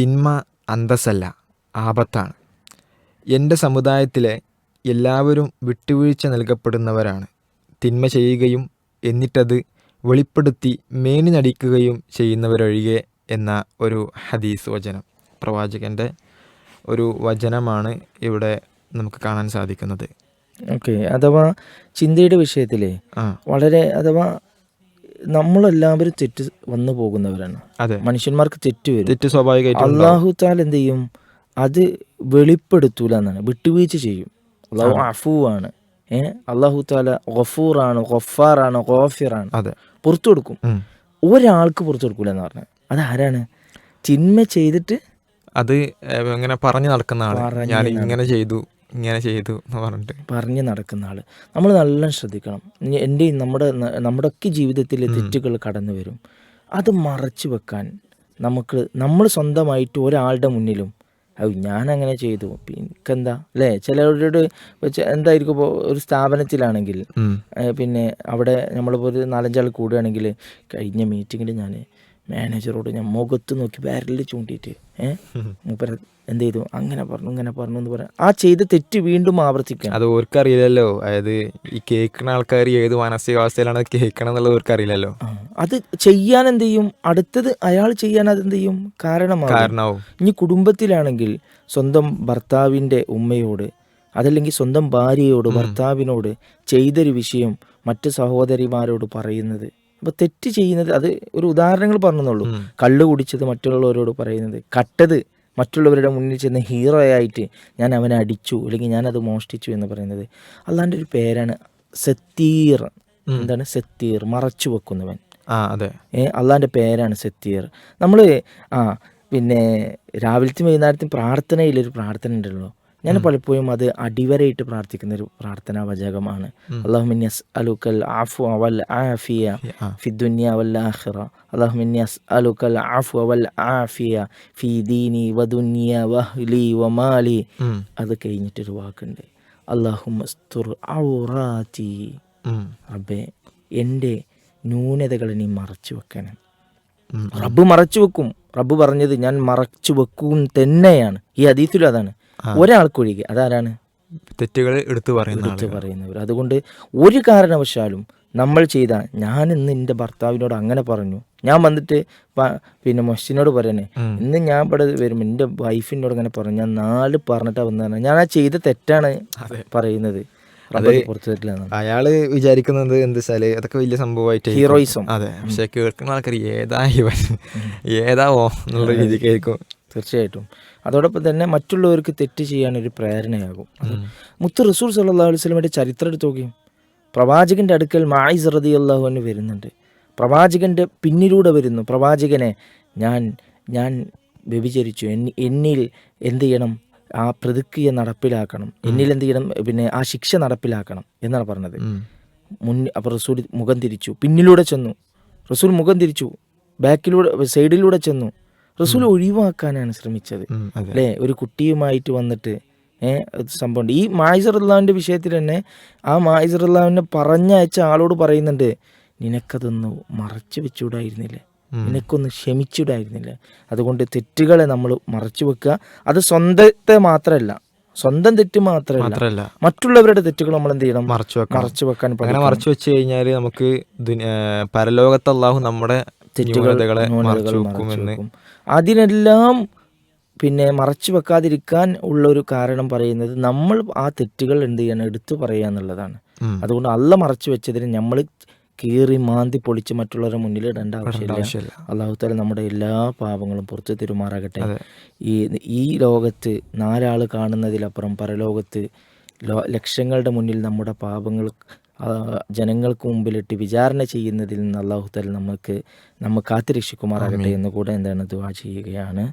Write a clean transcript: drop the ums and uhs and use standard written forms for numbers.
തിന്മ അന്തസ്സല്ല, ആപത്താണ്. എൻ്റെ സമുദായത്തിലെ എല്ലാവരും വിട്ടുവീഴ്ച നൽകപ്പെടുന്നവരാണ്. തിന്മ ചെയ്യുകയും എന്നിട്ടത് വെളിപ്പെടുത്തി മേനി നടിക്കുകയും ചെയ്യുന്നവരൊഴികെ എന്ന ഒരു ഹദീസ് വചനം, പ്രവാചകൻ്റെ ഒരു വചനമാണ് ഇവിടെ നമുക്ക് കാണാൻ സാധിക്കുന്നത്. ഓക്കെ. അഥവാ ചിന്തയുടെ വിഷയത്തിലെ വളരെ അഥവാ നമ്മളെല്ലാവരും തെറ്റ് വന്നു പോകുന്നവരാണ്. അതെ, മനുഷ്യന്മാർക്ക് തെറ്റ് വരും. തെറ്റ് സ്വാഭാവികമായിട്ടും അള്ളാഹു താല എന്ത് ചെയ്യും? അത് വെളിപ്പെടുത്തൂല എന്നാണ്, വിട്ടുവീഴ്ച ചെയ്യും. അള്ളാഹു അഫൂവാണ്. അള്ളാഹു താല ഗഫൂറാണ്, ഗഫാറാണ്, ഗോഫിറാണ്. അതെ, പുറത്തു കൊടുക്കും. ഒരാൾക്ക് പുറത്തു കൊടുക്കൂല എന്ന് പറഞ്ഞാൽ അതാരാണ്? തിന്മ ചെയ്തിട്ട് അത് ഇങ്ങനെ പറഞ്ഞു നടക്കുന്ന ആള്, ഞാൻ ഇങ്ങനെ ചെയ്തു ഇങ്ങനെ ചെയ്തു എന്ന് പറഞ്ഞിട്ട് പറഞ്ഞ് നടക്കുന്ന ആള്. നമ്മൾ നല്ല ശ്രദ്ധിക്കണം. എൻ്റെയും നമ്മുടെയൊക്കെ ജീവിതത്തിൽ തെറ്റുകൾ കടന്നു വരും. അത് മറച്ചു വെക്കാൻ നമ്മൾ സ്വന്തമായിട്ട് ഒരാളുടെ മുന്നിലും ഞാനങ്ങനെ ചെയ്തു എനിക്കെന്താ അല്ലേ, ചിലരോട് എന്തായിരിക്കും. ഇപ്പോൾ ഒരു സ്ഥാപനത്തിലാണെങ്കിൽ പിന്നെ അവിടെ നമ്മളിപ്പോൾ ഒരു 4-5 ആൾ കൂടുകയാണെങ്കിൽ കഴിഞ്ഞ മീറ്റിങ്ങിൽ ഞാൻ മാനേജറോട് ഞാൻ മുഖത്ത് നോക്കി വിരലിൽ ചൂണ്ടിയിട്ട് മൂപ്പര എന്ത് ചെയ്തു, അങ്ങനെ പറഞ്ഞു ഇങ്ങനെ പറഞ്ഞു എന്ന് പറയാം. ആ ചെയ്ത തെറ്റ് വീണ്ടും ആവർത്തിക്കാം. അത് ഓർക്കറിയില്ലല്ലോ. അതായത് ഈ കേൾക്കുന്ന ആൾക്കാർ ഏത് മാനസികാവസ്ഥയിലാണ് കേൾക്കണം എന്നുള്ളത് ഓർക്കറിയില്ലല്ലോ. അത് ചെയ്യാൻ എന്ത് ചെയ്യും, അടുത്തത് അയാൾ ചെയ്യാൻ അതെന്ത് ചെയ്യും, കാരണമാവും. ഇനി കുടുംബത്തിലാണെങ്കിൽ സ്വന്തം ഭർത്താവിൻ്റെ ഉമ്മയോട് അതല്ലെങ്കിൽ സ്വന്തം ഭാര്യയോട് ഭർത്താവിനോട് ചെയ്തൊരു വിഷയം മറ്റ് സഹോദരിമാരോട് പറയുന്നത്, അപ്പോൾ തെറ്റ് ചെയ്യുന്നത്, അത് ഒരു ഉദാഹരണങ്ങൾ പറഞ്ഞെന്നുള്ളൂ. കള്ള് കുടിച്ചത് മറ്റുള്ളവരോട് പറയുന്നത്, കട്ടത് മറ്റുള്ളവരുടെ മുന്നിൽ ചെന്ന് ഹീറോയായിട്ട് ഞാൻ അവനെ അടിച്ചു അല്ലെങ്കിൽ ഞാനത് മോഷ്ടിച്ചു എന്ന് പറയുന്നത്. അള്ളാൻ്റെ ഒരു പേരാണ് സത്തീർ. എന്താണ് സത്തീർ? മറച്ചു വെക്കുന്നവൻ. അതെ, അള്ളാൻ്റെ പേരാണ് സത്തീർ. നമ്മൾ പിന്നെ രാവിലത്തെ വൈകുന്നേരത്തും പ്രാർത്ഥനയിലൊരു പ്രാർത്ഥന ഉണ്ടല്ലോ, ഞാൻ പലപ്പോഴും അത് അടിവരയിട്ട് പ്രാർത്ഥിക്കുന്ന ഒരു പ്രാർത്ഥനാ വചകമാണ്. അല്ലാഹുമ്മ അസ്അലുക്കൽ അഫ്വ വൽ ആഫിയ ഫിദ്ദുനിയ വൽ ആഖിറ. അല്ലാഹുമ്മ അസ്അലുക്കൽ അഫ്വ വൽ ആഫിയ ഫീ ദീനി വദുനിയ വഅഹ്ലി വമാലി. അത് കഴിഞ്ഞിട്ടൊരു വാക്കുണ്ട്, അല്ലാഹുമ്മ സ്തുർ ഔറാതി. റബ്ബേ, എൻ്റെ ന്യൂനതകളെ നീ മറച്ചു വെക്കണം. റബ്ബ് മറച്ചു വെക്കും. റബ്ബ് പറഞ്ഞത് ഞാൻ മറച്ചു വെക്കും തന്നെയാണ്. ഈ ഹദീസിലും അതാണ്. ഒരാൾക്കൊഴികെ. അതാരാണ്? തെറ്റുകൾ എടുത്തു പറയുന്നവർ. അതുകൊണ്ട് ഒരു കാരണവശാലും നമ്മൾ ചെയ്ത, ഞാൻ ഇന്ന് എൻ്റെ ഭർത്താവിനോട് അങ്ങനെ പറഞ്ഞു, ഞാൻ വന്നിട്ട് പിന്നെ മൊഹ്സിനോട് പറയണേ, ഇന്ന് ഞാൻ ഇവിടെ വരുമ്പോൾ എൻ്റെ വൈഫിനോട് അങ്ങനെ പറഞ്ഞു, ഞാൻ 4 പറഞ്ഞിട്ടാണ് വന്നതാണ്, ഞാൻ ആ ചെയ്ത തെറ്റാണ് പറയുന്നത്. അയാള് വിചാരിക്കുന്നത് എന്ത് വെച്ചാല് അതൊക്കെ വലിയ സംഭവമായിട്ട് ഹീറോയിസം. അതെ, പക്ഷെ കേൾക്കുന്ന ആൾക്കാർ ഏതാവോ എന്നുള്ള രീതിക്കായിരിക്കും. തീർച്ചയായിട്ടും. അതോടൊപ്പം തന്നെ മറ്റുള്ളവർക്ക് തെറ്റ് ചെയ്യാനൊരു പ്രേരണയാകും. മുത്ത് റസൂൽ സല്ലല്ലാഹു അലൈഹി വസല്ലമയുടെ ചരിത്രം എടുത്ത് നോക്കിയും, പ്രവാചകൻ്റെ അടുക്കൽ മായിസ് റളിയല്ലാഹു അൻഹു വരുന്നുണ്ട്. പ്രവാചകൻ്റെ പിന്നിലൂടെ വരുന്നു. പ്രവാചകനെ ഞാൻ വ്യഭിചരിച്ചു, എന്നിൽ എന്ത് ചെയ്യണം, ആ പ്രതിക്രിയ നടപ്പിലാക്കണം, എന്നിൽ എന്ത് ചെയ്യണം, പിന്നെ ആ ശിക്ഷ നടപ്പിലാക്കണം എന്നാണ് പറഞ്ഞത്. അപ്പോൾ റസൂൽ മുഖം തിരിച്ചു, പിന്നിലൂടെ ചെന്നു. റസൂൽ മുഖം തിരിച്ചു, ബാക്കിലൂടെ സൈഡിലൂടെ ചെന്നു. റസൂൽ ഒഴിവാക്കാനാണ് ശ്രമിച്ചത് അല്ലേ. ഒരു കുട്ടിയുമായിട്ട് വന്നിട്ട് സംഭവമുണ്ട്. ഈ മായിസ് റളിയല്ലാഹുവിൻ്റെ വിഷയത്തിൽ തന്നെ ആ മായിസ് റളിയല്ലാഹുവിനെ പറഞ്ഞയച്ച ആളോട് പറയുന്നുണ്ട്, നിനക്കതൊന്ന് മറച്ചു വെച്ചുകൂടായിരുന്നില്ലേ, നിനക്കൊന്ന് ക്ഷമിച്ചിടായിരുന്നില്ല. അതുകൊണ്ട് തെറ്റുകളെ നമ്മൾ മറച്ചു വെക്കുക. അത് സ്വന്തത്തെ മാത്രമല്ല, സ്വന്തം തെറ്റ് മാത്രമല്ല, മറ്റുള്ളവരുടെ തെറ്റുകൾ നമ്മൾ എന്ത് ചെയ്യണം, മറച്ചു വെക്കാൻ. അങ്ങനെ മറച്ചു വെച്ച് കഴിഞ്ഞാൽ നമുക്ക് പരലോകത്ത് അല്ലാഹു നമ്മുടെ തെറ്റുകളെ മറച്ചു വെക്കും. അതിനെല്ലാം പിന്നെ മറച്ചു വെക്കാതിരിക്കാൻ ഉള്ളൊരു കാരണം പറയുന്നത് നമ്മൾ ആ തെറ്റുകൾ എന്ത് ചെയ്യണം, എടുത്തു പറയുക എന്നുള്ളതാണ്. അതുകൊണ്ട് അള്ള മറച്ചു വെച്ചതിന് നമ്മൾ കീറി മാന്തി പൊളിച്ച് മറ്റുള്ളവരുടെ മുന്നിൽ ഇടേണ്ട ആവശ്യമില്ല. അല്ലാഹു തആല നമ്മുടെ എല്ലാ പാപങ്ങളും പുറത്തു തരുമാറാകട്ടെ. ഈ ലോകത്ത് 4 ആൾ കാണുന്നതിലപ്പുറം പരലോകത്ത് ലക്ഷങ്ങളുടെ മുന്നിൽ നമ്മുടെ പാപങ്ങൾ ജനങ്ങൾക്ക് മുമ്പിലിട്ട് വിചാരണ ചെയ്യുന്നതിൽ നിന്ന് അല്ലാഹു തആല നമ്മെ കാത്തുരക്ഷിക്കുമാറാകട്ടെ എന്ന് കൂടെ ദുആ ചെയ്യുകയാണ്.